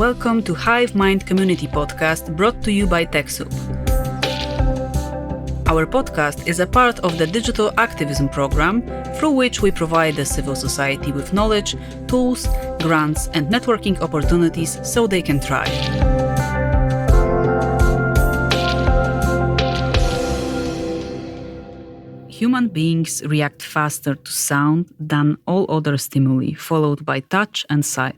Welcome to Hive Mind Community Podcast, brought to you by TechSoup. Our podcast is a part of the digital activism program, through which we provide the civil society with knowledge, tools, grants, and networking opportunities so they can thrive. Human beings react faster to sound than all other stimuli, followed by touch and sight.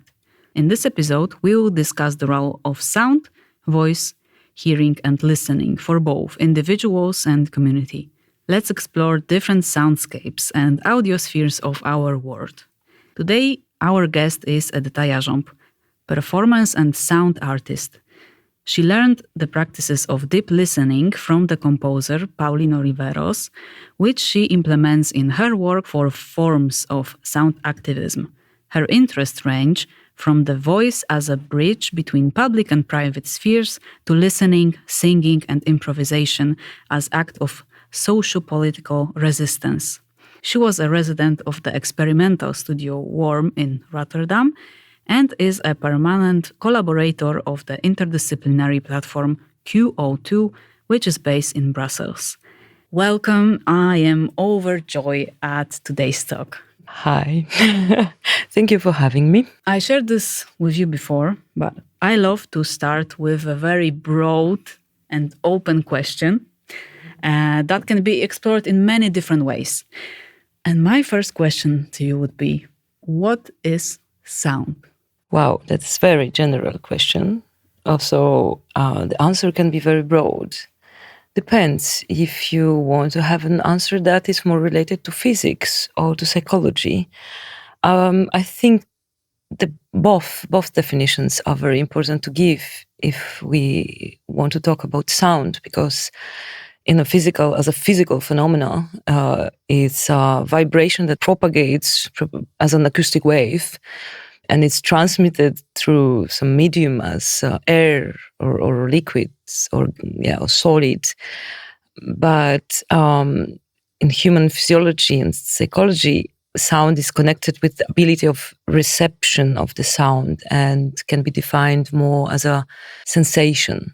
In this episode, we will discuss the role of sound, voice, hearing, and listening for both individuals and community. Let's explore different soundscapes and audiospheres of our world. Today, our guest is Edyta Jarząb, performance and sound artist. She learned the practices of deep listening from the composer Paulino Riveros, which she implements in her work for forms of sound activism. Her interests range from the voice as a bridge between public and private spheres to listening, singing, and improvisation as act of socio-political resistance. She was a resident of the experimental studio Worm in Rotterdam and is a permanent collaborator of the interdisciplinary platform QO2, which is based in Brussels. Welcome. I am overjoyed at today's talk. Hi. Thank you for having me. I shared this with you before, but I love to start with a very broad and open question that can be explored in many different ways. And my first question to you would be, what is sound? Wow, that's a very general question. Also, the answer can be very broad. Depends if you want to have an answer that is more related to physics or to psychology. I think both definitions are very important to give if we want to talk about sound, because as a physical phenomena, it's a vibration that propagates as an acoustic wave, and it's transmitted through some medium as air or liquids or solids. But in human physiology and psychology, sound is connected with the ability of reception of the sound and can be defined more as a sensation.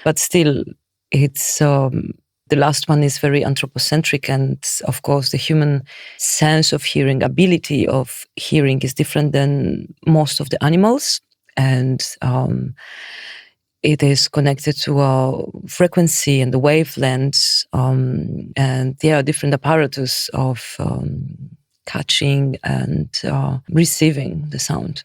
But still, it's the last one is very anthropocentric, and of course the human sense of hearing, ability of hearing, is different than most of the animals, and it is connected to a frequency and the wavelengths, and there are different apparatus of catching and receiving the sound.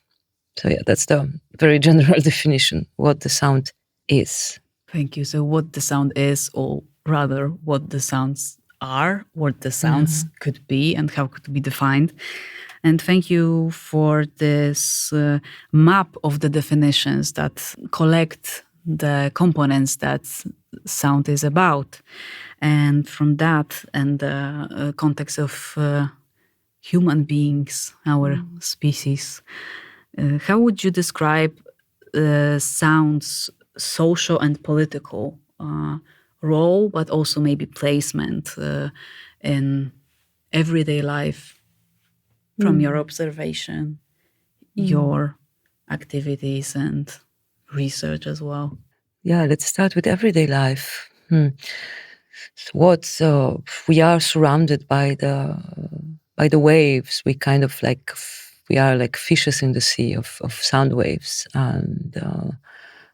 So that's the very general definition, what the sound is. Thank you. So what the sound is, or rather what the sounds are, what the sounds could be and how could be defined. And thank you for this map of the definitions that collect the components that sound is about. And from that and the context of human beings, our species, how would you describe sound's social and political role, but also maybe placement in everyday life from your observation, your activities and research as well? Yeah, let's start with everyday life. We are surrounded by the waves. We kind of we are like fishes in the sea of sound waves, and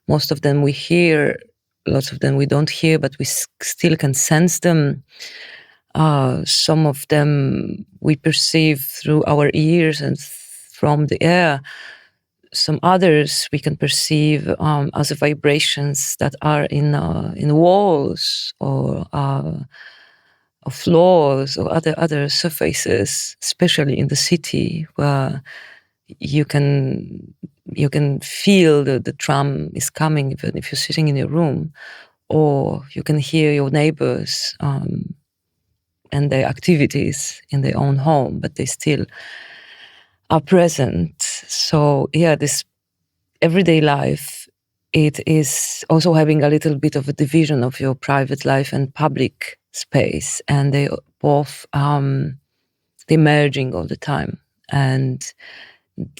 most of them we hear. Lots of them we don't hear, but we still can sense them. Some of them we perceive through our ears and from the air. Some others we can perceive as vibrations that are in walls or floors or other surfaces, especially in the city, where you can feel the tram is coming even if you're sitting in your room, or you can hear your neighbors and their activities in their own home, but they still are present. So this everyday life, it is also having a little bit of a division of your private life and public space, and they both they're merging all the time. And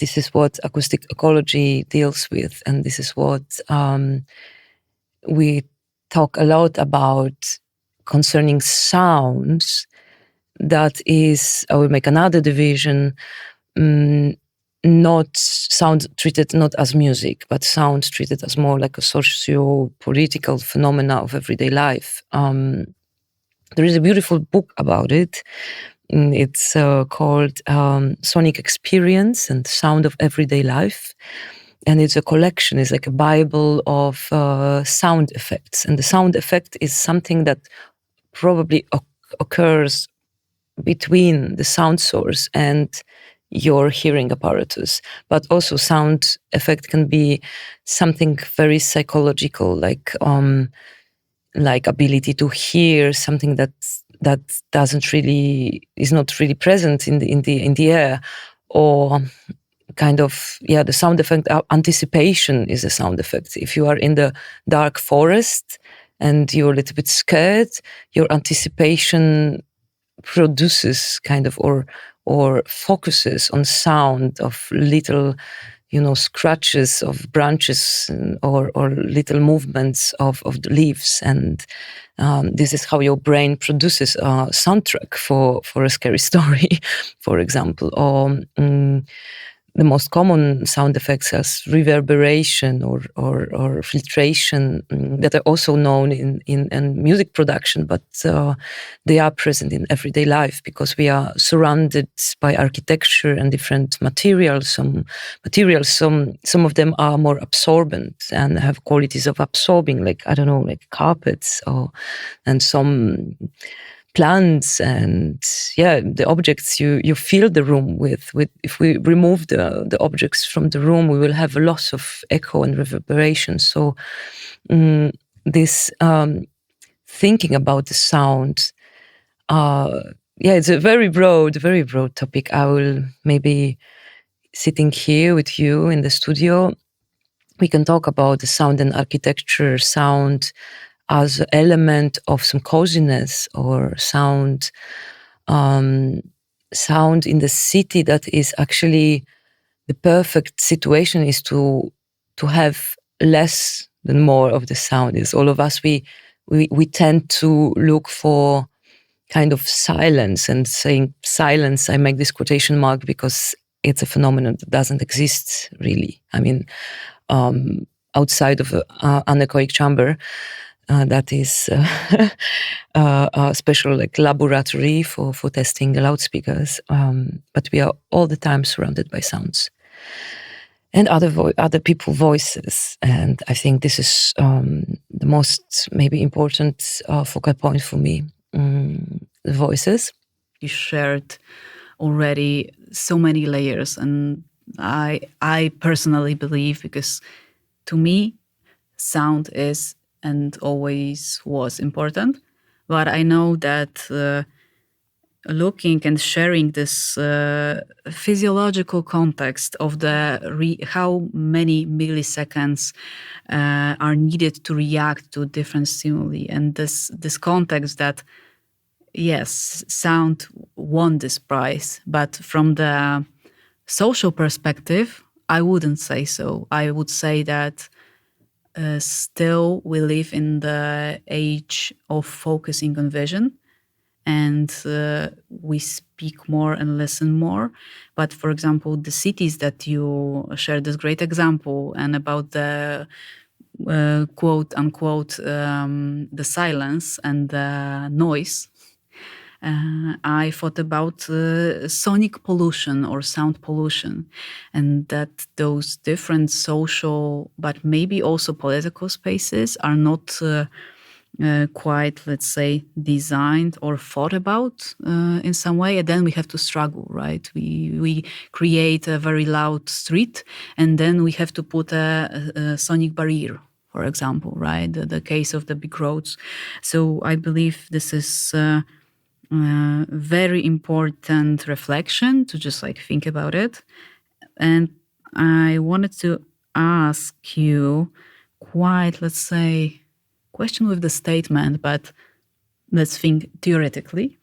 this is what acoustic ecology deals with, and this is what we talk a lot about concerning sounds. That is, I will make another division, not sound treated not as music, but sound treated as more like a socio-political phenomena of everyday life. There is a beautiful book about it. It's called Sonic Experience and Sound of Everyday Life. And it's a collection, it's like a Bible of sound effects. And the sound effect is something that probably occurs between the sound source and your hearing apparatus. But also sound effect can be something very psychological, like ability to hear something that is not really present in the air, or kind of, the sound effect. Anticipation is a sound effect. If you are in the dark forest and you're a little bit scared, your anticipation produces kind of or focuses on sound of little, scratches of branches or little movements of the leaves, and this is how your brain produces a soundtrack for a scary story, for example. Or the most common sound effects as reverberation or filtration that are also known in music production, but they are present in everyday life because we are surrounded by architecture and different materials. Some of them are more absorbent and have qualities of absorbing, like, I don't know, like carpets, and some plants, and the objects you fill the room with. If we remove the objects from the room, we will have a loss of echo and reverberation. So this thinking about the sound, it's a very broad topic. I will maybe, sitting here with you in the studio, we can talk about the sound and architecture, sound as an element of some coziness, or sound in the city that is actually the perfect situation is to have less than more of the sound. Is all of us, we tend to look for kind of silence, and saying silence, I make this quotation mark because it's a phenomenon that doesn't exist really. I mean, outside of an anechoic chamber, that is a special like laboratory for testing loudspeakers. But we are all the time surrounded by sounds and other people's voices. And I think this is the most maybe important focal point for me, the voices. You shared already so many layers, and I personally believe, because to me, sound is and always was important. But I know that looking and sharing this physiological context of how many milliseconds are needed to react to different stimuli, and this context that, yes, sound won this prize, but from the social perspective, I wouldn't say so. I would say that still we live in the age of focusing on vision, and we speak more and listen more. But for example, the cities that you shared this great example, and about the quote unquote the silence and the noise, I thought about sonic pollution or sound pollution, and that those different social, but maybe also political spaces are not quite, let's say, designed or thought about in some way. And then we have to struggle, right? We create a very loud street, and then we have to put a sonic barrier, for example, right? The case of the big roads. So I believe this is very important reflection to just like think about it. And I wanted to ask you quite, let's say, question with the statement, but let's think theoretically.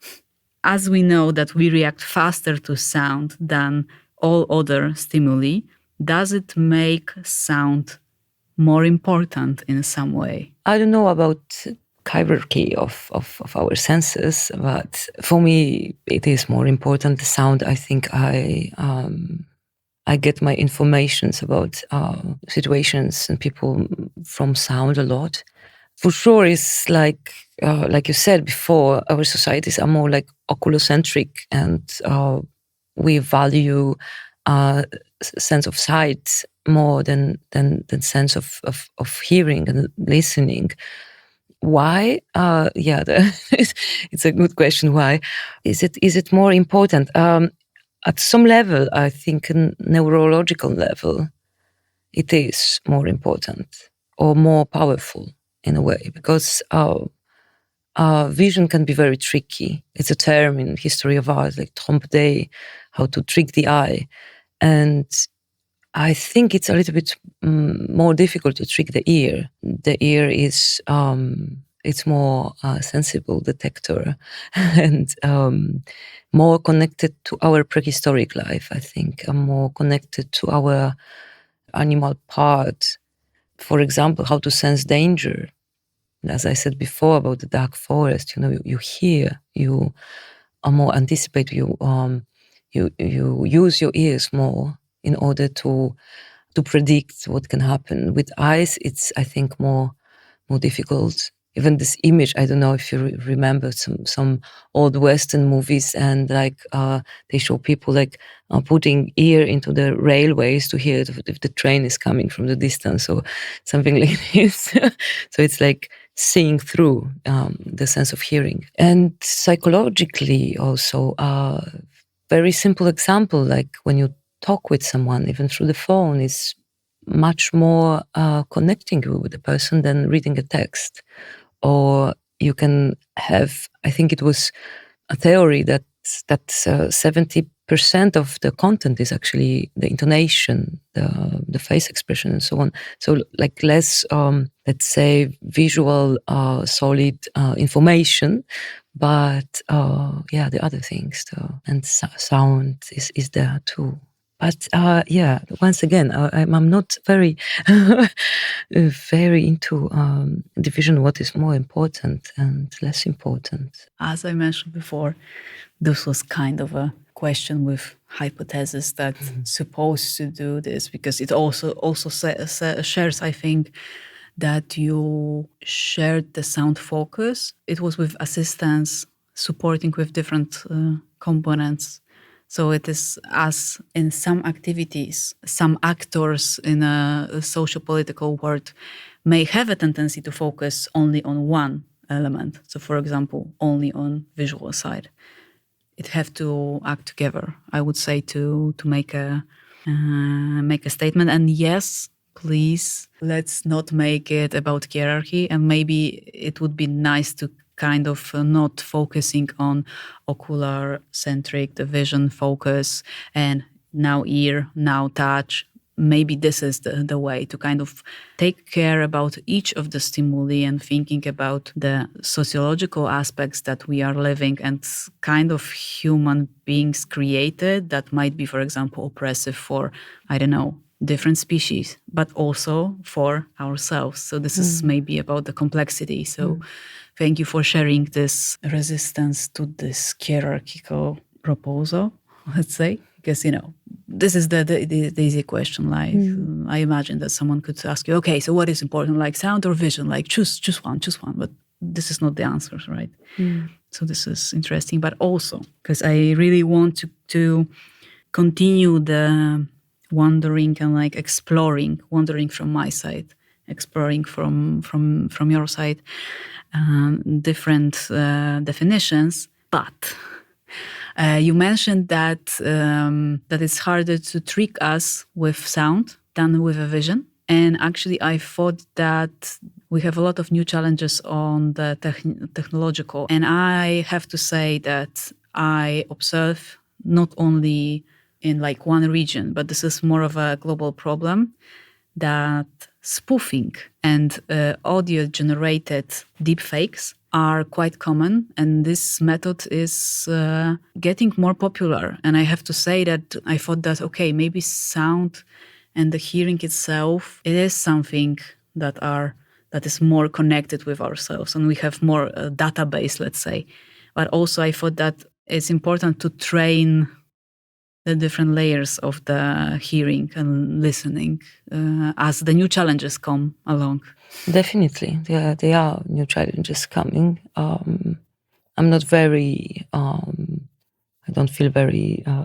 As we know that we react faster to sound than all other stimuli, does it make sound more important in some way? I don't know about hierarchy of our senses, but for me, it is more important. The sound, I think I get my informations about situations and people from sound a lot. For sure, it's like you said before, our societies are more like oculocentric, and we value sense of sight more than sense of hearing and listening. Why? It's a good question. Why is it more important? At some level, I think, a neurological level, it is more important or more powerful in a way, because our vision can be very tricky. It's a term in history of art, like trompe d'œil, how to trick the eye. And I think it's a little bit more difficult to trick the ear. The ear is it's more sensible detector and more connected to our prehistoric life, I think, more connected to our animal part. For example, how to sense danger. As I said before about the dark forest, you hear, you are more anticipate, you use your ears more in order to predict what can happen. With eyes, it's, I think, more difficult. Even this image, I don't know if you remember some old Western movies, and like they show people like putting ear into the railways to hear if the train is coming from the distance or something like this. So it's like seeing through the sense of hearing. And psychologically also, very simple example, like when you talk with someone, even through the phone, is much more connecting you with the person than reading a text. Or you can have, I think it was a theory that 70% of the content is actually the intonation, the face expression, and so on. So like less, let's say, visual, solid information, but the other things, and sound is there too. But once again, I'm not very, very into division. What is more important and less important? As I mentioned before, this was kind of a question with hypothesis that supposed to do this, because it also shares, I think, that you shared the sound focus. It was with assistance supporting with different components. So it is, as in some activities, some actors in a socio-political world may have a tendency to focus only on one element. So, for example, only on visual side. It have to act together, I would say, to make a statement. And yes, please, let's not make it about hierarchy. And maybe it would be nice to kind of not focusing on ocular-centric, the vision focus, and now ear, now touch. Maybe this is the way to kind of take care about each of the stimuli and thinking about the sociological aspects that we are living and kind of human beings created that might be, for example, oppressive for, I don't know, different species, but also for ourselves. So this is maybe about the complexity. So thank you for sharing this resistance to this hierarchical proposal, let's say, because, this is the easy question. Like, I imagine that someone could ask you, okay, so what is important, like sound or vision? Like choose one, but this is not the answer, right? So this is interesting, but also because I really want to continue the wandering and like wandering from my side, exploring from your side, different definitions. But you mentioned that it's harder to trick us with sound than with a vision. And actually, I thought that we have a lot of new challenges on the technological. And I have to say that I observe not only in like one region, but this is more of a global problem, that spoofing and audio-generated deepfakes are quite common, and this method is getting more popular. And I have to say that I thought that, okay, maybe sound and the hearing itself, it is something that is more connected with ourselves, and we have more database, let's say. But also I thought that it's important to train the different layers of the hearing and listening as the new challenges come along. Definitely, there are new challenges coming. I'm not very. I don't feel very. I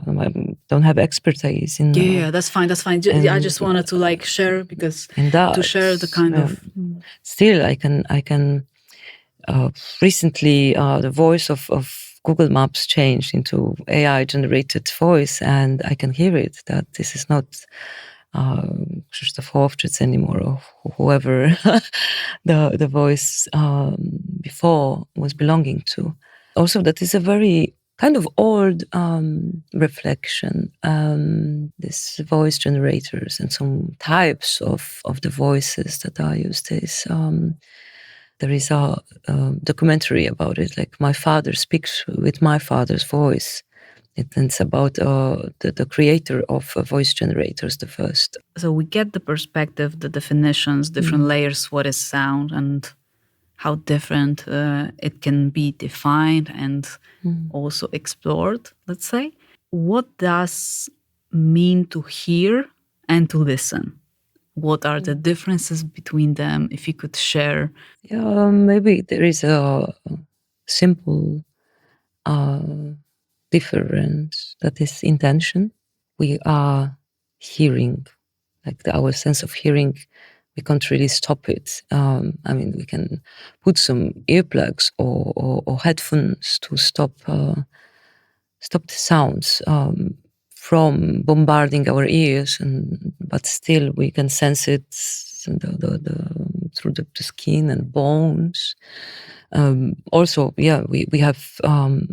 don't have expertise in. Yeah, that's fine. That's fine. I just wanted to like share because to share the kind of. Still, I can. Recently, the voice of Google Maps changed into AI-generated voice, and I can hear it. That this is not Krzysztof Hołowczyk anymore, or whoever the voice before was belonging to. Also, that is a very kind of old reflection. This voice generators and some types of the voices that are used is. There is a documentary about it, like My Father Speaks with My Father's Voice. It's about the creator of voice generators, the first. So we get the perspective, the definitions, different layers, what is sound, and how different it can be defined and also explored, let's say. What does mean to hear and to listen? What are the differences between them, if you could share? Yeah, maybe there is a simple difference, that is intention. We are hearing, like our sense of hearing, we can't really stop it. I mean, we can put some earplugs or headphones to stop the sounds from bombarding our ears, but still we can sense it through the skin and bones. Also, yeah, we have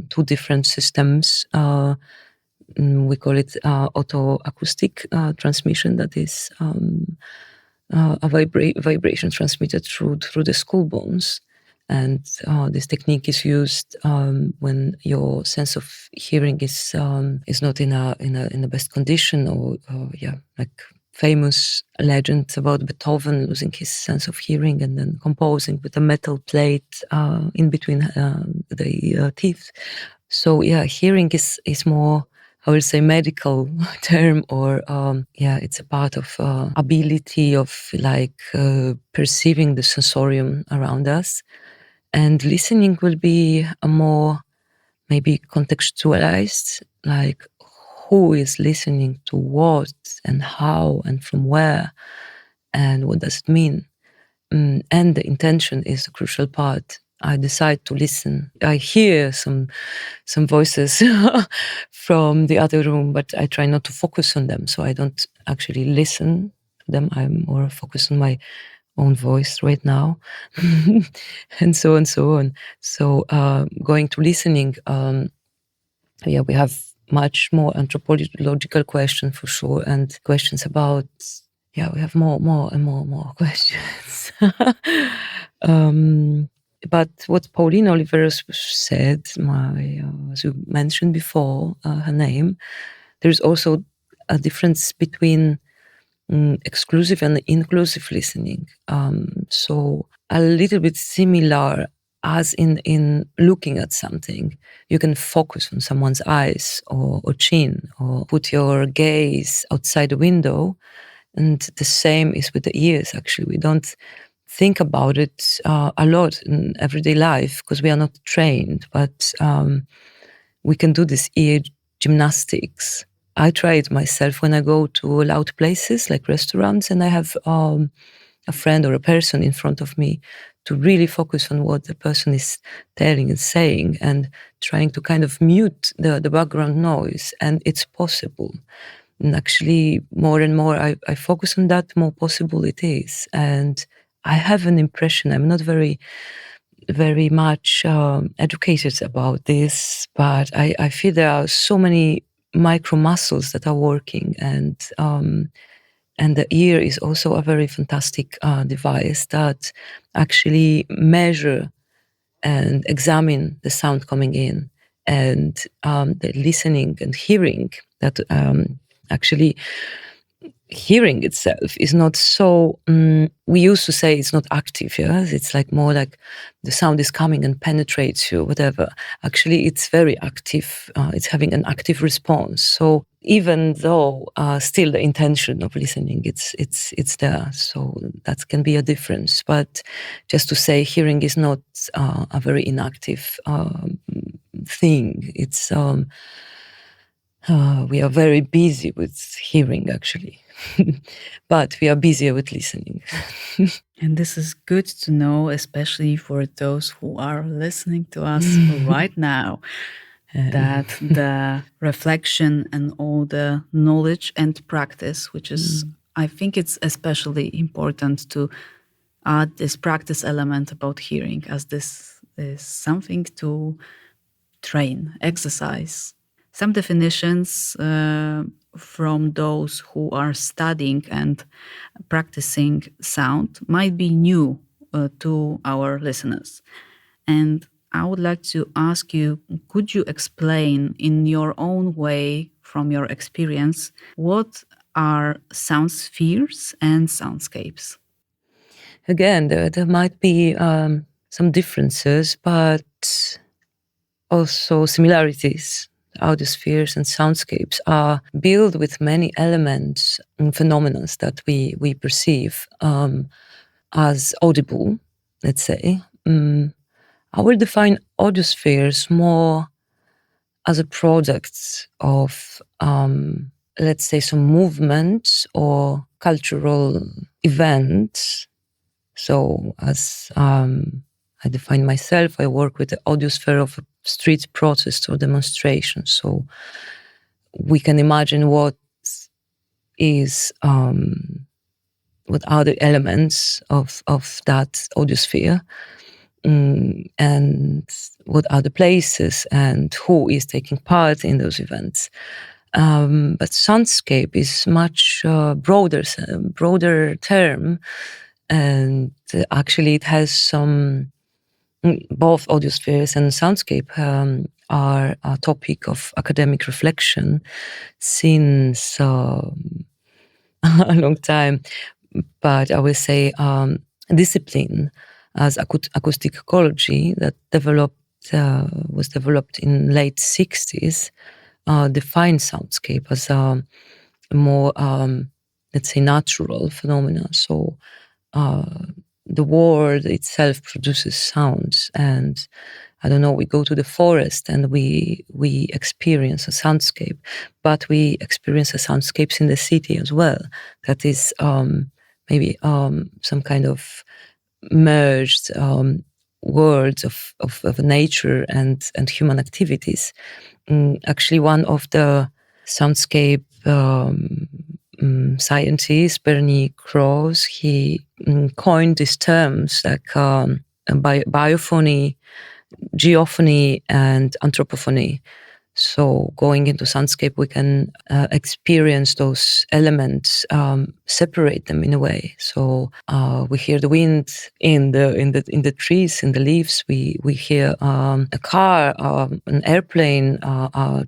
two different systems. We call it autoacoustic transmission, that is a vibration transmitted through the skull bones. And this technique is used when your sense of hearing is not in the best condition, or like famous legend about Beethoven losing his sense of hearing and then composing with a metal plate in between the teeth. So yeah, hearing is more, I will say, medical term, or it's a part of ability of like perceiving the sensorium around us. And listening will be a more maybe contextualized, like who is listening to what and how and from where and what does it mean. And the intention is a crucial part. I decide to listen. I hear some voices from the other room, but I try not to focus on them. So I don't actually listen to them. I'm more focused on my own voice right now, and so on. So going to listening, we have much more anthropological questions for sure, and questions about, we have more and more questions. But what Pauline Oliveros said, as you mentioned before, her name, there's also a difference between exclusive and inclusive listening. So a little bit similar as in looking at something. You can focus on someone's eyes or chin, or put your gaze outside the window. And the same is with the ears, actually. We don't think about it a lot in everyday life because we are not trained, but we can do this ear gymnastics. I try it myself when I go to loud places like restaurants, and I have a friend or a person in front of me to really focus on what the person is telling and saying, and trying to kind of mute the background noise. And it's possible. And actually, more and more I focus on that, more possible it is. And I have an impression, I'm not very much educated about this, but I feel there are so many micro muscles that are working, and the ear is also a very fantastic device that actually measure and examine the sound coming in, and the listening and hearing that actually hearing itself is not so we used to say it's not active. Yes, it's like more like the sound is coming and penetrates you, whatever. Actually, it's very active. It's having an active response. So even though still the intention of listening, it's there. So that can be a difference. But just to say hearing is not a very inactive thing. It's we are very busy with hearing, actually, but we are busier with listening. And this is good to know, especially for those who are listening to us right now, that the reflection and all the knowledge and practice, which is, I think it's especially important to add this practice element about hearing, as this is something to train, exercise. Some definitions from those who are studying and practicing sound might be new to our listeners. And I would like to ask you, could you explain in your own way, from your experience, what are sound spheres and soundscapes? Again, there might be some differences, but also similarities. Audiospheres and soundscapes are built with many elements and phenomena that we perceive as audible, let's say. I will define audiospheres more as a product of, let's say, some movements or cultural events. So as I define myself, I work with the audiosphere of a street protest or demonstration. So we can imagine what are the elements of that audiosphere, and what are the places and who is taking part in those events. But soundscape is much broader term, and actually it has some. Both audiospheres and soundscape are a topic of academic reflection since a long time. But I will say discipline as acoustic ecology that was developed in late 60s defines soundscape as a more, let's say, natural phenomena. So the world itself produces sounds, and I don't know, we go to the forest and we experience a soundscape, but we experience the soundscapes in the city as well. That is maybe some kind of merged worlds of nature and human activities. Actually, one of the soundscape scientist, Bernie Krause, he coined these terms like biophony, geophony, and anthropophony. So going into soundscape, we can experience those elements, separate them in a way. So we hear the wind in the trees, in the leaves. We hear a car, an airplane,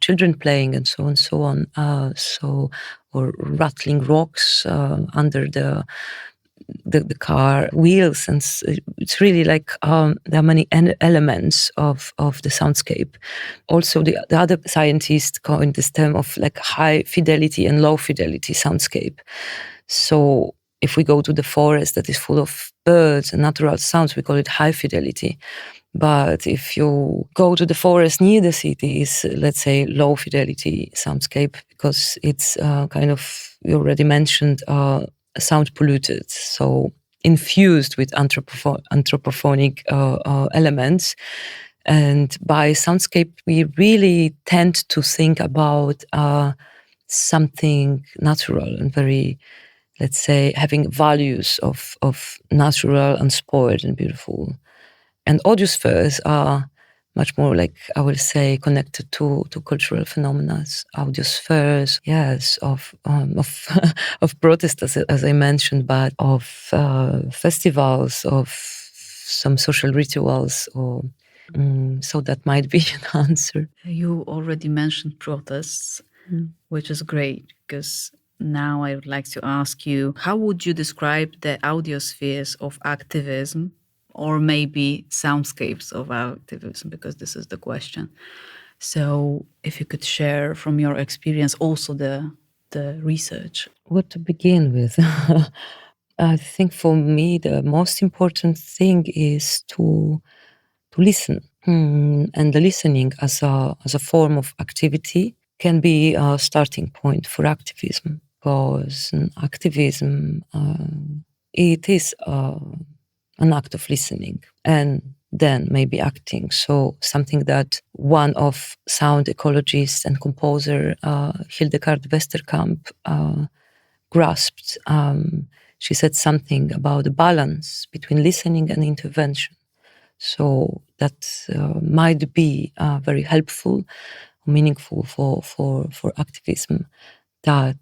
children playing, and so on, so on. Or rattling rocks under the car wheels, and it's really like there are many elements of the soundscape. Also, the other scientists coined this term of like high fidelity and low fidelity soundscape. So if we go to the forest that is full of birds and natural sounds, we call it high fidelity. But if you go to the forest near the city, it's, let's say, low fidelity soundscape, because it's kind of, you already mentioned, sound polluted, so infused with anthropophonic elements. And by soundscape, we really tend to think about something natural and very, let's say, having values of natural, unspoiled, and beautiful. And audiospheres are much more, like, I will say, connected to cultural phenomena. Audiospheres, yes, of protest, as I mentioned, but of festivals, of some social rituals, or So that might be an answer. You already mentioned protests, which is great, because now I would like to ask you, how would you describe the audio spheres of activism, or maybe soundscapes of activism, because this is the question. So if you could share from your experience also the research. What to begin with? I think for me the most important thing is to listen. And the listening as a form of activity can be a starting point for activism, because activism it is an act of listening and then maybe acting. So something that one of sound ecologist and composer Hildegard Westerkamp grasped. She said something about the balance between listening and intervention. So that might be very helpful, meaningful for activism. That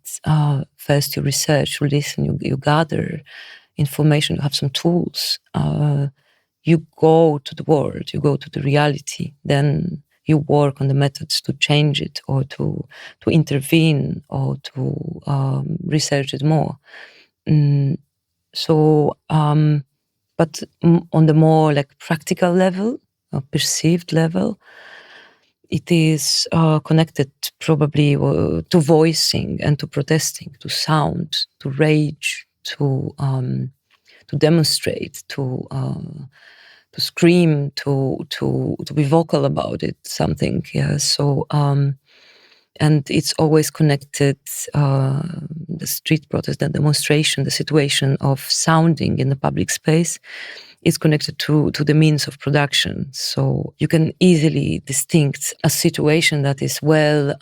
first you research, you listen, you gather information, you have some tools. You go to the world, you go to the reality, then you work on the methods to change it or to intervene or to research it more. But on the more like practical level, perceived level, it is connected probably to voicing and to protesting, to sound, to rage, to demonstrate, to scream, to be vocal about it, something. Yeah. So and it's always connected. The street protest, the demonstration, the situation of sounding in the public space is connected to the means of production. So you can easily distinct a situation that is well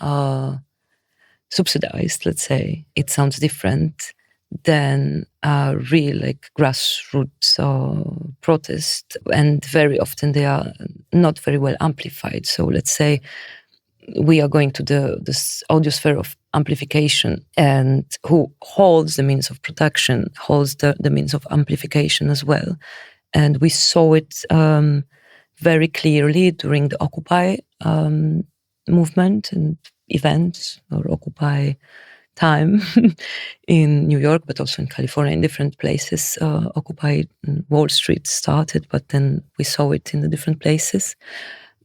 subsidized, let's say. It sounds different than a real like grassroots protest, and very often they are not very well amplified. So let's say we are going to this audio sphere of amplification, and who holds the means of production holds the means of amplification as well. And we saw it very clearly during the Occupy movement and events, or Occupy time in New York, but also in California, in different places. Occupy Wall Street started, but then we saw it in the different places.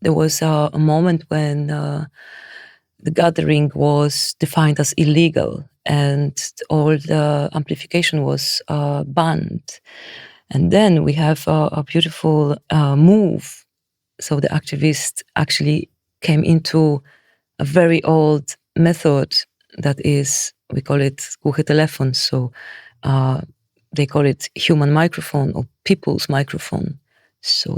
There was a moment when the gathering was defined as illegal and all the amplification was banned. And then we have a beautiful move. So the activists actually came into a very old method that is, we call it głuche telefon. So they call it human microphone or people's microphone. So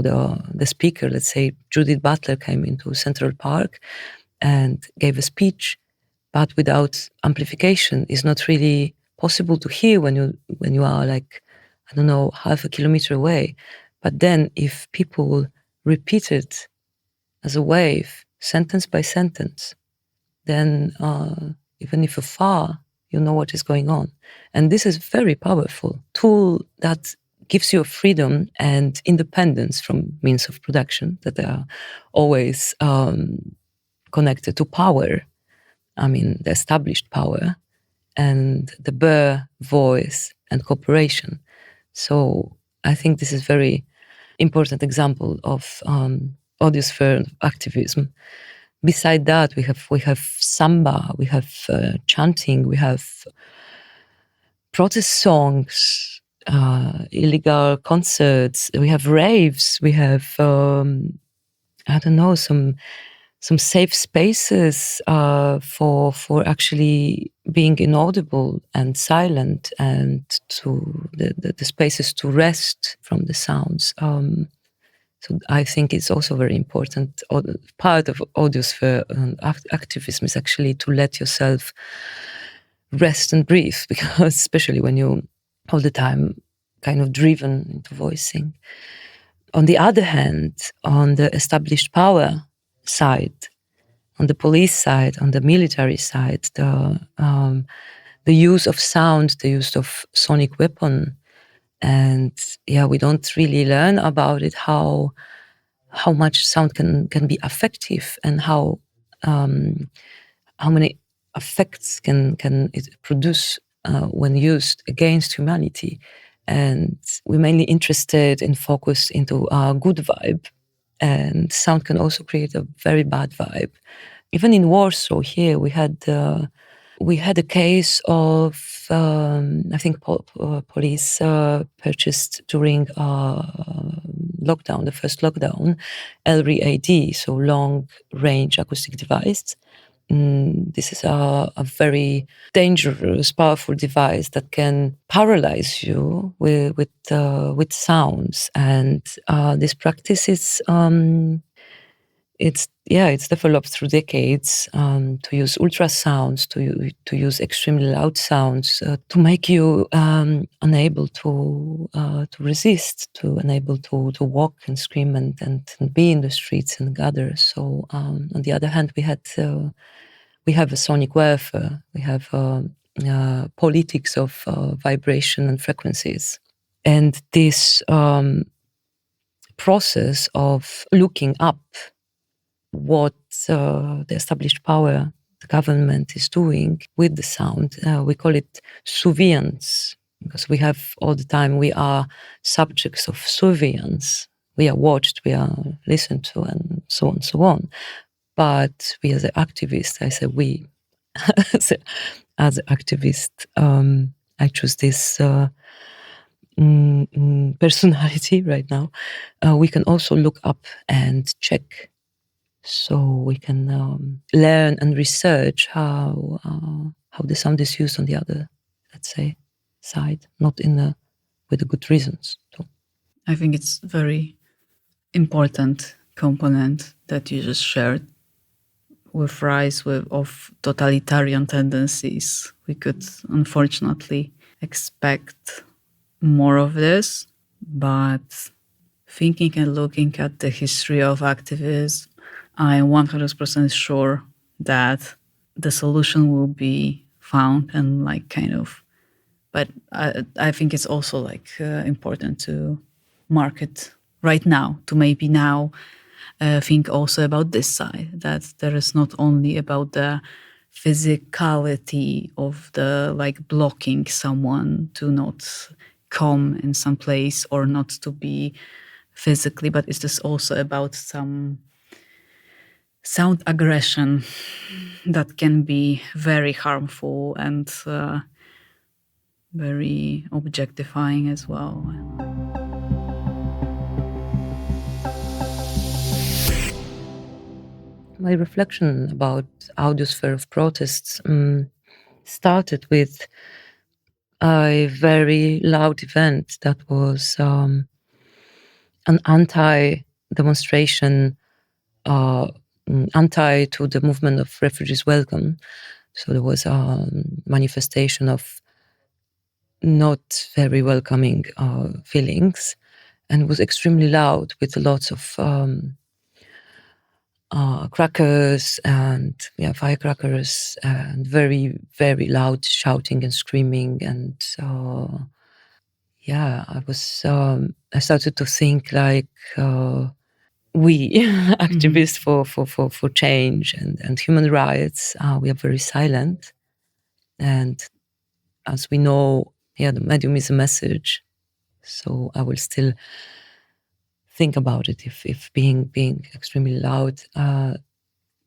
the speaker, let's say Judith Butler, came into Central Park and gave a speech, but without amplification is not really possible to hear when you are like, I don't know, half a kilometer away. But then if people repeat it as a wave, sentence by sentence, then even if you're far, you know what is going on. And this is very powerful tool that gives you freedom and independence from means of production that are always connected to power. I mean, the established power and the bare voice and cooperation. So I think this is very important example of audiosphere activism. Beside that, we have samba, we have chanting, we have protest songs, illegal concerts, we have raves, we have I don't know, some safe spaces for actually being inaudible and silent, and to the spaces to rest from the sounds. So I think it's also very important. Part of audiosphere activism is actually to let yourself rest and breathe, because especially when you all the time kind of driven into voicing. On the other hand, on the established power side, on the police side, on the military side, the use of sound, the use of sonic weapon, and yeah, we don't really learn about it, how how much sound can be effective, and how many effects can it produce when used against humanity. And we're mainly interested and focused into a good vibe, and sound can also create a very bad vibe. Even in Warsaw here, we had a case of I think police purchased during lockdown, the first lockdown, LRAD, so long range acoustic device. This is a very dangerous, powerful device that can paralyze you with sounds. And this practice is it's developed through decades to use ultrasounds, to use extremely loud sounds to make you unable to resist, to unable to walk and scream and be in the streets and gather. So on the other hand, we have a sonic warfare. We have politics of vibration and frequencies, and this process of looking up what the established power, the government, is doing with the sound. We call it surveillance, because we have all the time, we are subjects of surveillance. We are watched, we are listened to, and so on and so on. But we as an activist, I say we, as an activist, I choose this personality right now. We can also look up and check. So we can learn and research how the sound is used on the other, let's say, side, not with the good reasons. So. I think it's very important component that you just shared. With rise of totalitarian tendencies, we could unfortunately expect more of this. But thinking and looking at the history of activism, I'm 100% sure that the solution will be found and but I think it's also important to market right now, to maybe now think also about this side, that there is not only about the physicality of the blocking someone to not come in some place or not to be physically, but it's just also about some sound aggression that can be very harmful and very objectifying as well. My reflection about audiosphere of protests started with a very loud event that was an anti-demonstration, anti to the movement of refugees welcome. So there was a manifestation of not very welcoming feelings, and it was extremely loud with lots of crackers and firecrackers and very, very loud shouting and screaming. And I started to think we activists for change and human rights, we are very silent. And as we know, the medium is a message. So I will still think about it if being extremely loud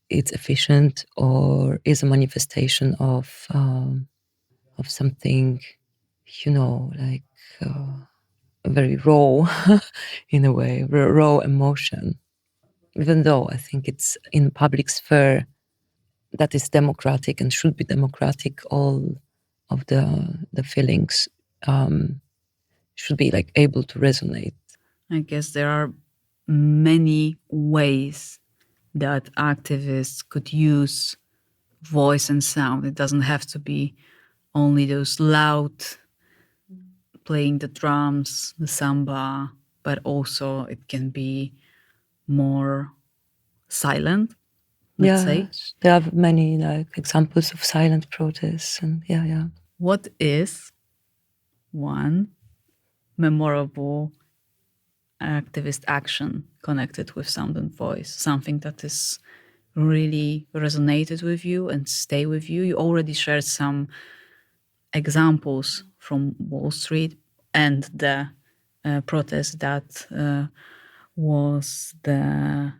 it's efficient or is a manifestation of something, very raw in a way, raw emotion. Even though I think it's in public sphere that is democratic and should be democratic, all of the feelings should be able to resonate. I guess there are many ways that activists could use voice and sound. It doesn't have to be only those loud playing the drums, the samba, but also it can be more silent, let's say. There are many examples of silent protests, and What is one memorable activist action connected with sound and voice, something that is really resonated with you and stay with you. You already shared some examples from Wall Street and the protest that was the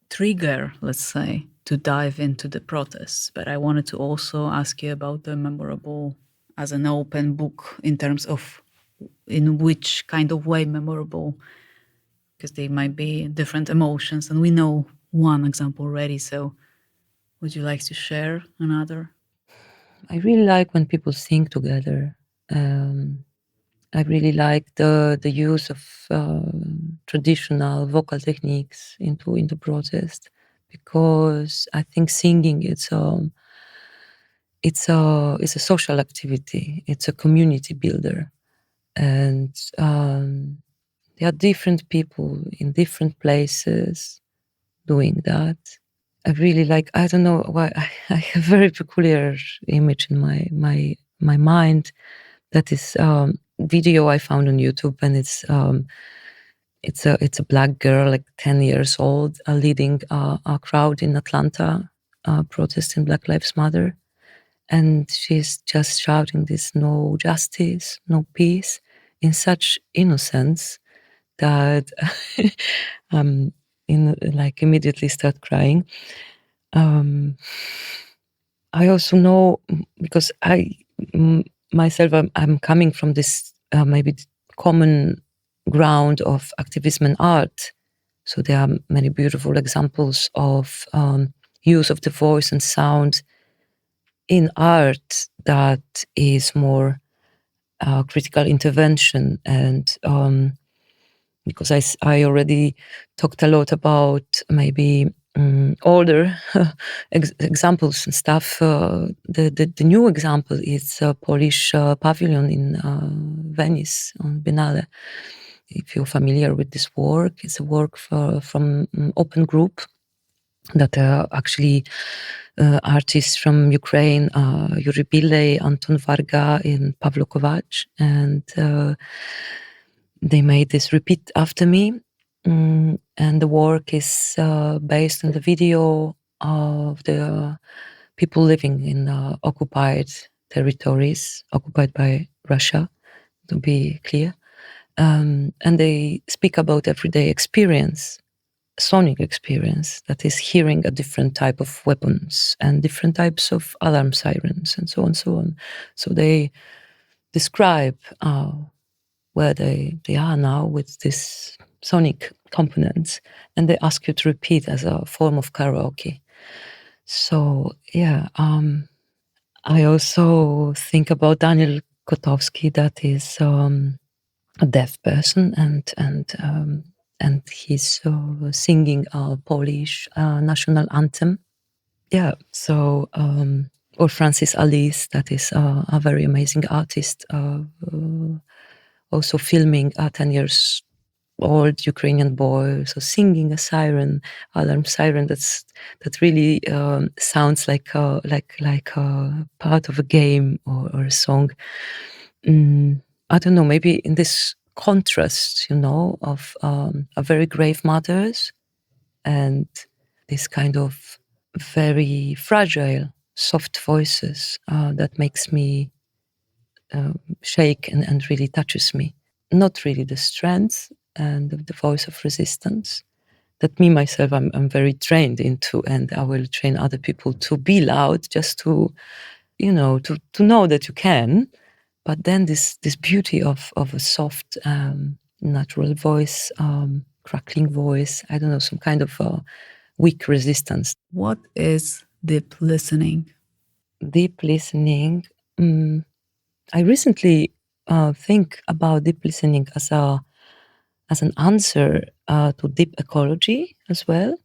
trigger, let's say, to dive into the protests. But I wanted to also ask you about the memorable as an open book in terms of in which kind of way memorable, because they might be different emotions. And we know one example already. So would you like to share another? I really like when people sing together. I really like the use of traditional vocal techniques into protest, because I think singing it's a social activity. It's a community builder, and there are different people in different places doing that. I really like. I don't know why. I have a very peculiar image in my mind. That is video I found on YouTube, and it's a black girl, like 10 years old, leading a crowd in Atlanta, protesting Black Lives Matter, and she's just shouting this "no justice, no peace" in such innocence that like immediately start crying. I also know, because myself, I'm coming from this maybe common ground of activism and art. So there are many beautiful examples of use of the voice and sound in art that is more critical intervention. And because I already talked a lot about maybe older examples and stuff. The new example is a Polish pavilion in Venice on Biennale. If you're familiar with this work, it's a work from Open Group that are actually artists from Ukraine, Yuri Billey, Anton Varga, and Pavlo Kovac, and they made this Repeat After Me. And the work is based on the video of the people living in occupied territories, occupied by Russia, to be clear. And they speak about everyday experience, sonic experience, that is hearing a different type of weapons and different types of alarm sirens and so on and so on. So they describe where they are now with this sonic components, and they ask you to repeat as a form of karaoke. So yeah, I also think about Daniel Kotowski, that is a deaf person, and he's singing a Polish national anthem. Yeah, so or Francis Alice, that is a very amazing artist, also filming a 10 years old Ukrainian boy, so singing a siren, alarm siren. That really sounds like a part of a game or a song. I don't know. Maybe in this contrast, of a very grave mothers and this kind of very fragile, soft voices that makes me shake and really touches me. Not really the strength and the voice of resistance that me myself I'm very trained into, and I will train other people to be loud, just to to know that you can. But then this beauty of a soft natural voice, crackling voice, I don't know, some kind of weak resistance. What is deep listening? Deep listening. I recently think about deep listening as an answer to deep ecology as well,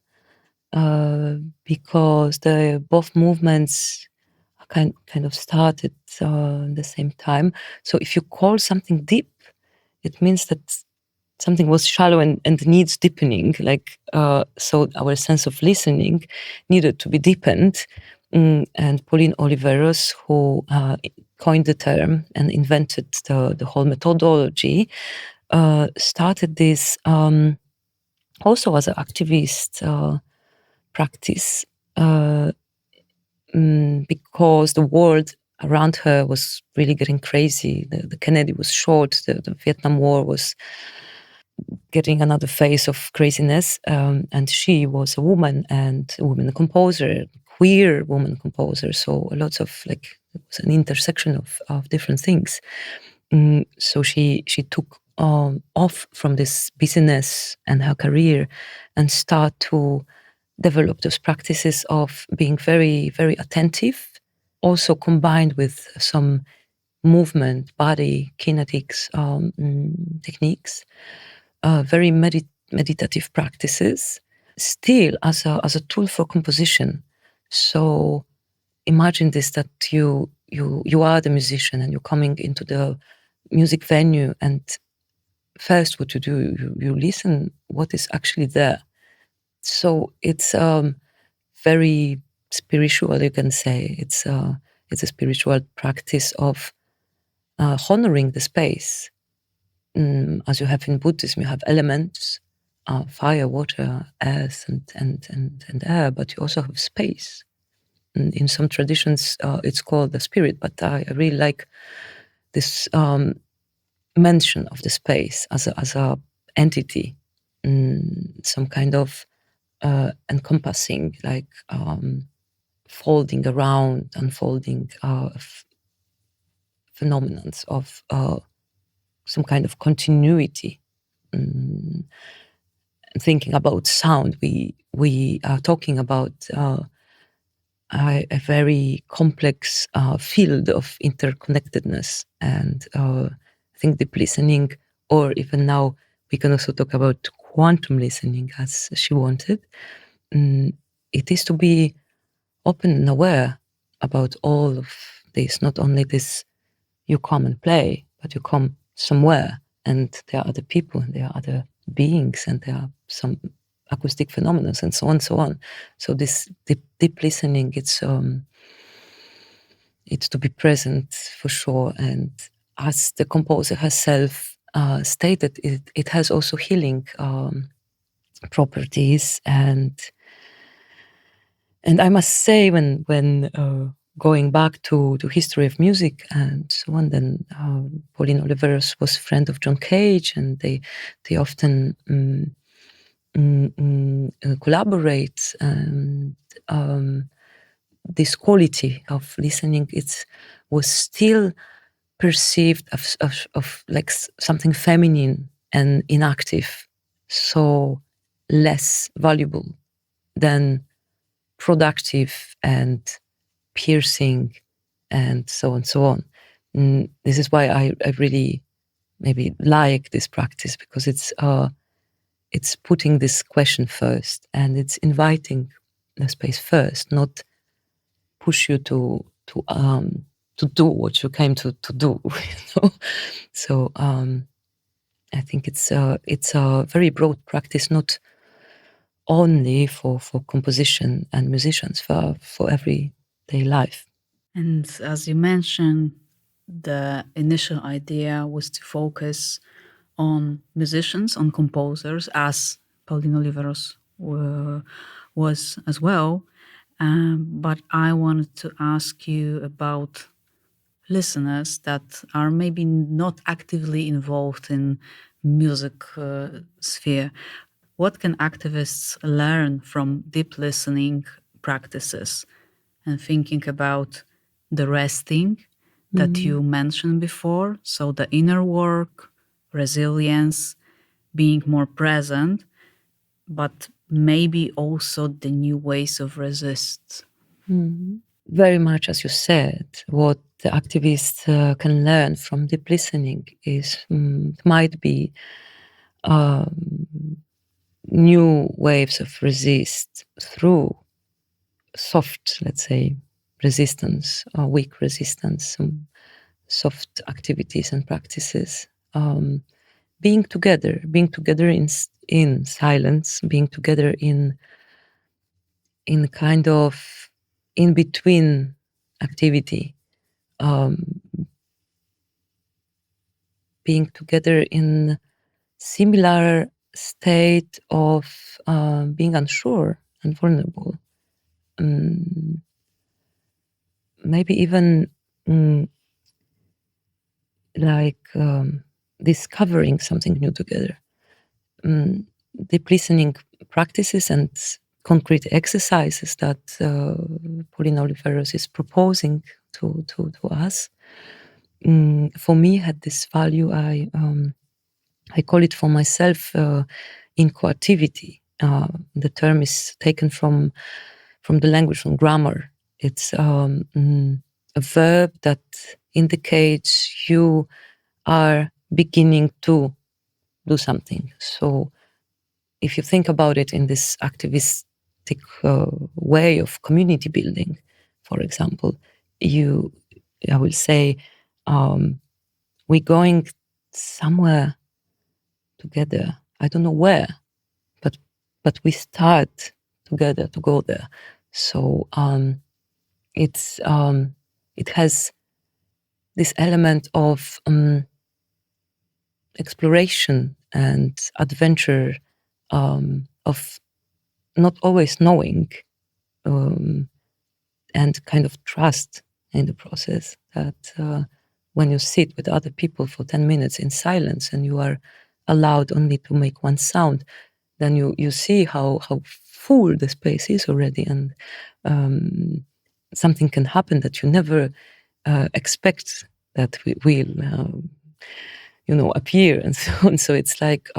because both movements kind of started at the same time. So if you call something deep, it means that something was shallow and needs deepening. So our sense of listening needed to be deepened. And Pauline Oliveros, who coined the term and invented the whole methodology, started this also as an activist practice because the world around her was really getting crazy. The Kennedy was shot. The Vietnam War was getting another phase of craziness. And she was a woman and a woman composer, queer woman composer. So lots of it was an intersection of different things. So she took off from this business and her career and start to develop those practices of being very, very attentive, also combined with some movement, body, kinetics techniques, very meditative practices, still as a tool for composition. So imagine this, that you are the musician and you're coming into the music venue, and first what you do, you listen what is actually there. So it's very spiritual, you can say. It's a spiritual practice of honoring the space. As you have in Buddhism, you have elements, fire, water, earth, and air, but you also have space. And in some traditions, it's called the spirit, but I really like this mention of the space as a entity, some kind of encompassing, folding around, unfolding phenomenons of some kind of continuity. Thinking about sound, we are talking about a very complex field of interconnectedness, and I think deep listening, or even now we can also talk about quantum listening, as she wanted. It is to be open and aware about all of this, not only this you come and play, but you come somewhere and there are other people, there are other beings, and there are some acoustic phenomena, and so on and so on. So this deep listening, it's to be present for sure. And as the composer herself stated, it has also healing properties. And I must say, when going back to history of music and so on, then Pauline Oliveros was a friend of John Cage, and they often collaborate. And this quality of listening, was still perceived of like something feminine and inactive, so less valuable than productive and piercing and so on and so on. This is why I really maybe like this practice, because it's putting this question first, and it's inviting the space first, not push you to do what you came to do. So I think it's a very broad practice, not only for composition and musicians, for everyday life. And as you mentioned, the initial idea was to focus on musicians, on composers, as Pauline Oliveros was as well. But I wanted to ask you about listeners that are maybe not actively involved in music sphere. What can activists learn from deep listening practices? And thinking about the resting that you mentioned before, so the inner work, resilience, being more present, but maybe also the new ways of resist. Very much, as you said, what the activists can learn from deep listening is might be new waves of resist through soft, let's say, resistance, or weak resistance, some soft activities and practices. Being together in silence, being together in kind of in between activity, being together in similar state of being unsure and vulnerable. Maybe even like discovering something new together. Deep listening practices and concrete exercises that Pauline Oliveros is proposing to us, for me had this value. I call it for myself incoactivity. The term is taken from the language, from grammar. It's a verb that indicates you are beginning to do something. So if you think about it in this activistic way of community building, for example, I will say, we're going somewhere together. I don't know where, but we start together to go there. So it has this element of exploration and adventure, of not always knowing, and kind of trust in the process that when you sit with other people for 10 minutes in silence and you are allowed only to make one sound, then you see how full the space is already, and something can happen that you never expect that will appear, and so on. So it's like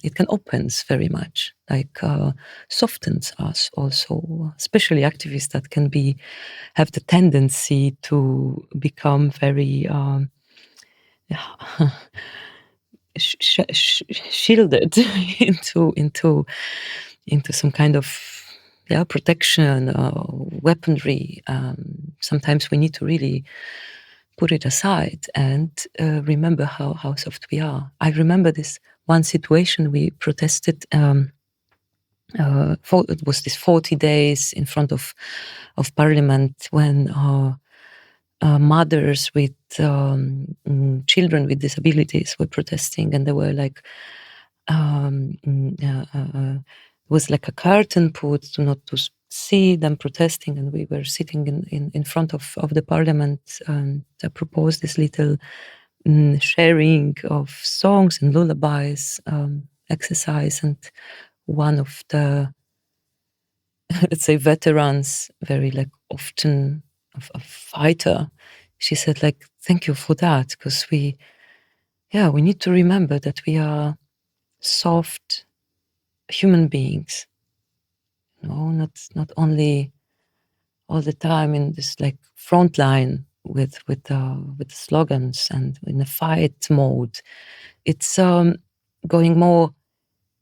it can opens very much, like softens us also, especially activists that can have the tendency to become very shielded into some kind of protection, weaponry. Sometimes we need to really put it aside and remember how soft we are. I remember this one situation we protested. It was this 40 days in front of Parliament when mothers with children with disabilities were protesting, and they were like, was like a curtain put to not to see them protesting, and we were sitting in front of the Parliament. I proposed this little sharing of songs and lullabies exercise, and one of the let's say veterans, very like often a fighter, she said like, thank you for that, because we need to remember that we are soft human beings, not only all the time in this like front line with slogans and in a fight mode. It's going more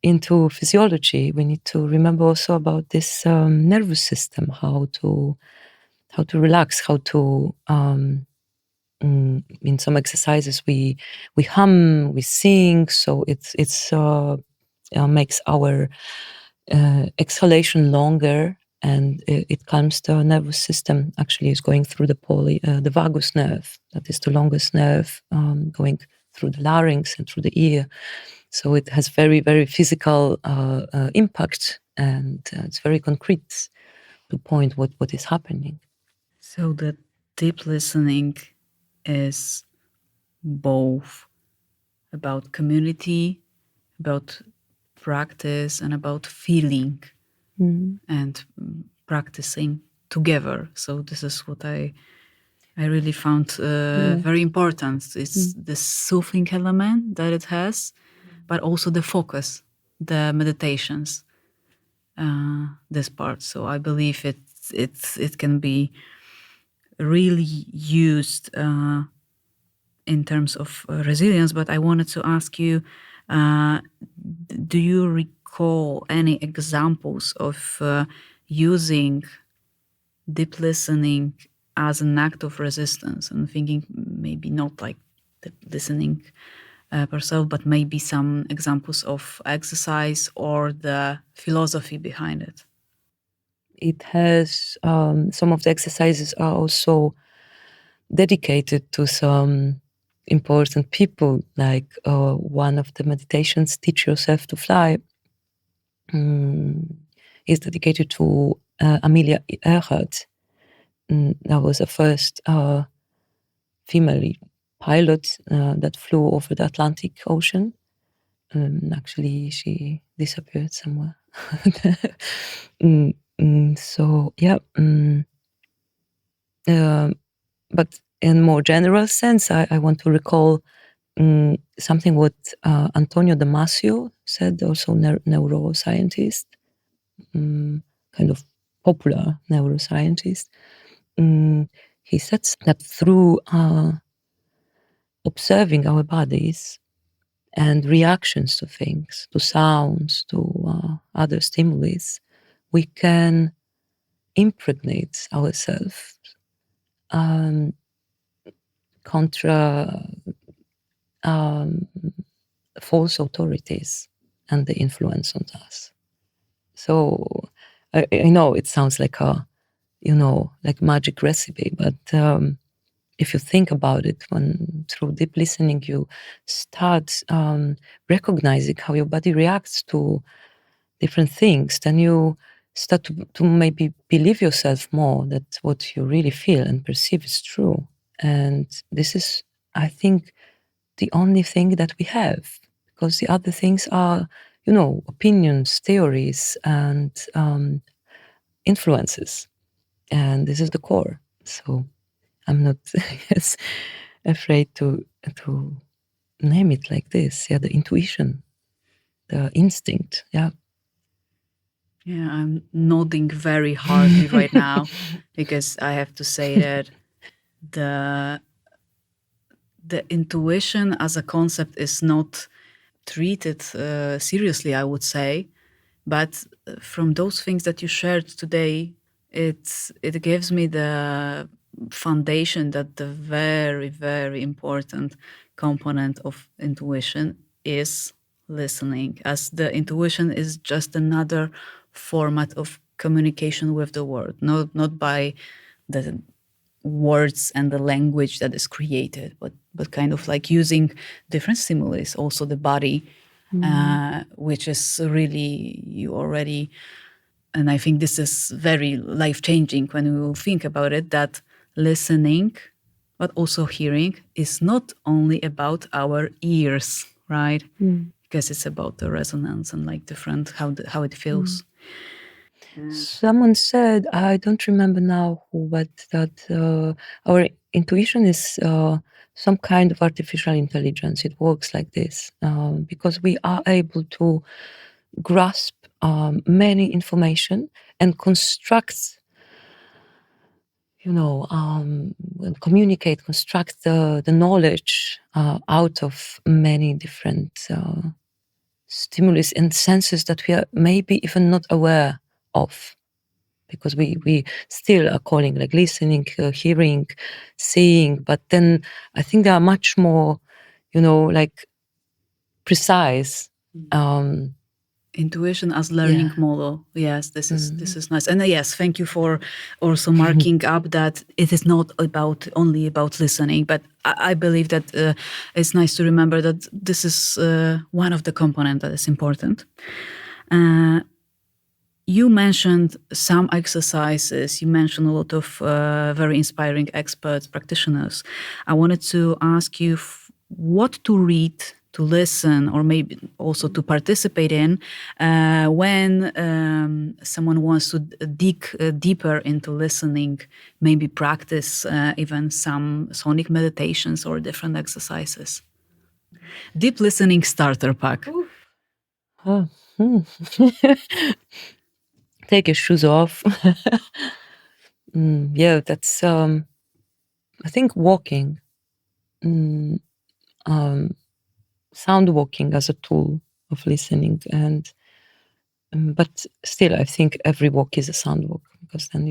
into physiology. We need to remember also about this nervous system, how to relax, how to in some exercises we hum, we sing, so it's makes our exhalation longer, and it calms the nervous system. Actually, it's going through the vagus nerve, that is the longest nerve, going through the larynx and through the ear. So it has very, very physical impact, and it's very concrete to point what is happening. So the deep listening is both about community, about practice, and about feeling and practicing together. So this is what I really found very important. It's the soothing element that it has, but also the focus, the meditations, this part. So I believe it can be really used in terms of resilience. But I wanted to ask you, do you recall any examples of using deep listening as an act of resistance? And thinking maybe not like the listening per se, but maybe some examples of exercise or the philosophy behind it. It has some of the exercises are also dedicated to some important people, like one of the meditations, Teach Yourself to Fly, is dedicated to Amelia Earhart. That was the first female pilot that flew over the Atlantic Ocean. Actually, she disappeared somewhere. So, yeah. But in more general sense, I want to recall something what Antonio Damasio said, also neuroscientist, kind of popular neuroscientist. He said that through observing our bodies and reactions to things, to sounds, to other stimuli, we can impregnate ourselves contra false authorities and the influence on us. So I know it sounds like like magic recipe, but if you think about it, when through deep listening you start recognizing how your body reacts to different things, then you start to maybe believe yourself more that what you really feel and perceive is true. And this is, I think, the only thing that we have, because the other things are, opinions, theories, and influences. And this is the core. So I'm not afraid to name it like this. Yeah, the intuition, the instinct. Yeah. Yeah, I'm nodding very hardly right now because I have to say that the intuition as a concept is not treated seriously, I would say. But from those things that you shared today, it gives me the foundation that the very, very important component of intuition is listening, as the intuition is just another format of communication with the world, not by the words and the language that is created, but kind of like using different stimuli, also the body, which is really you already. And I think this is very life-changing when we think about it, that listening, but also hearing, is not only about our ears, right? Because it's about the resonance and like different, how it feels. Someone said, I don't remember now who, but that our intuition is some kind of artificial intelligence. It works like this because we are able to grasp many information and construct, communicate, construct the knowledge out of many different stimulus and senses that we are maybe even not aware of, because we still are calling like listening, hearing, seeing, but then I think they are much more, like precise. Intuition as learning model. Yes, this is nice. And yes, thank you for also marking up that it is not only about listening, but I believe that it's nice to remember that this is one of the components that is important. You mentioned some exercises. You mentioned a lot of very inspiring experts, practitioners. I wanted to ask you what to read, to listen, or maybe also to participate in when someone wants to dig deeper into listening, maybe practice even some sonic meditations or different exercises. Deep listening starter pack. Take your shoes off. Yeah, that's I think walking, sound walking as a tool of listening, and but still I think every walk is a sound walk, because then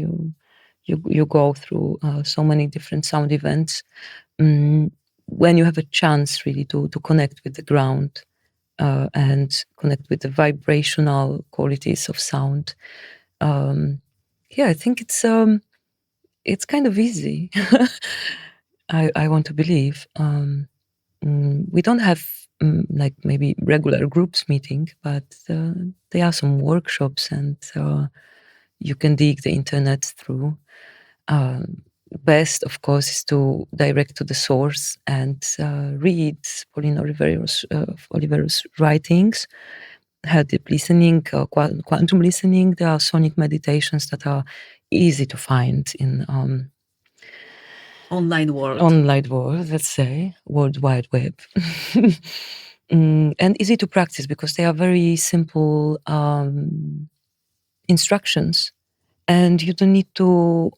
you go through so many different sound events when you have a chance really to connect with the ground and connect with the vibrational qualities of sound. I think it's kind of easy. I want to believe. we don't have like maybe regular groups meeting, but there are some workshops, and you can dig the internet through. Best, of course, is to direct to the source and read Pauline Oliveros' writings. Her deep listening, quantum listening. There are sonic meditations that are easy to find in online world, let's say, World Wide Web. And easy to practice because they are very simple instructions, and you don't need to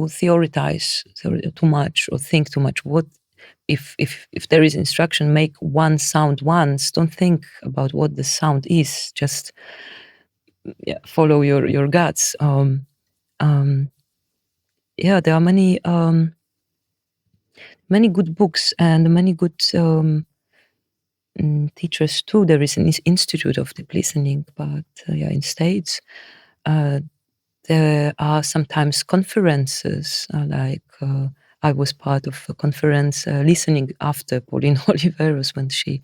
theorize too much or think too much. What if there is instruction, make one sound once, don't think about what the sound is, just follow your guts. There are many good books and many good teachers too. There is an institute of deep listening, but in States there are sometimes conferences. I was part of a conference listening after Pauline Oliveros when she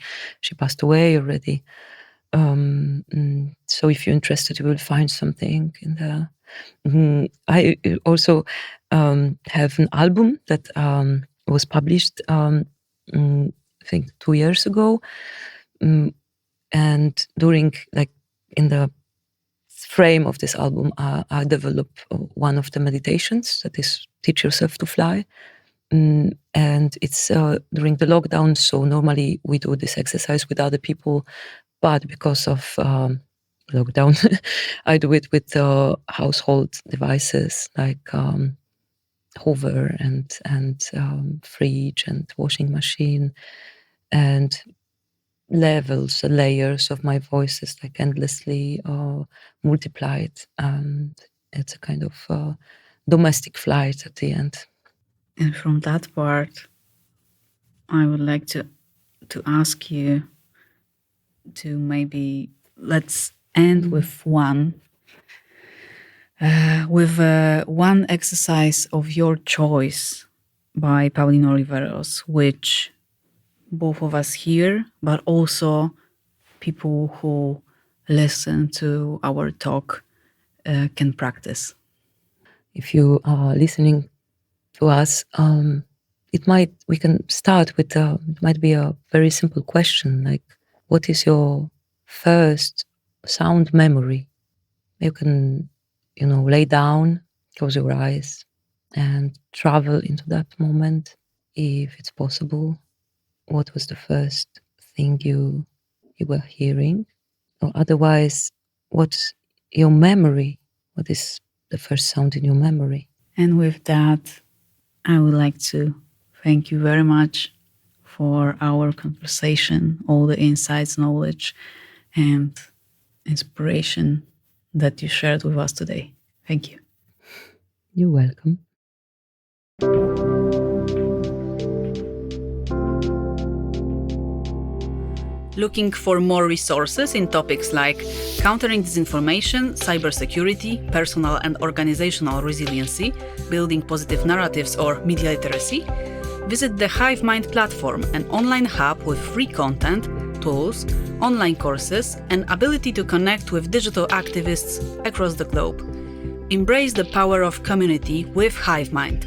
passed away already. So if you're interested, you will find something in there. I also have an album that was published, I think 2 years ago, and during in the frame of this album, I developed one of the meditations that is Teach Yourself to Fly, and it's during the lockdown. So normally we do this exercise with other people, but because of lockdown, I do it with household devices like Hoover and fridge and washing machine, and layers of my voices endlessly multiplied, and it's a kind of domestic flight at the end. And from that part, I would like to ask you to maybe let's end with one exercise of your choice by Pauline Oliveros, which both of us hear, but also people who listen to our talk can practice. If you are listening to us, we can start with it might be a very simple question, like, what is your first sound memory? You can, lay down, close your eyes, and travel into that moment, if it's possible. What was the first thing you were hearing? Or otherwise, what's your memory? What is the first sound in your memory? And with that, I would like to thank you very much for our conversation, all the insights, knowledge, and inspiration that you shared with us today. Thank you. You're welcome. Looking for more resources in topics like countering disinformation, cybersecurity, personal and organizational resiliency, building positive narratives, or media literacy? Visit the Hive Mind platform, an online hub with free content, tools, online courses, and ability to connect with digital activists across the globe. Embrace the power of community with Hive Mind.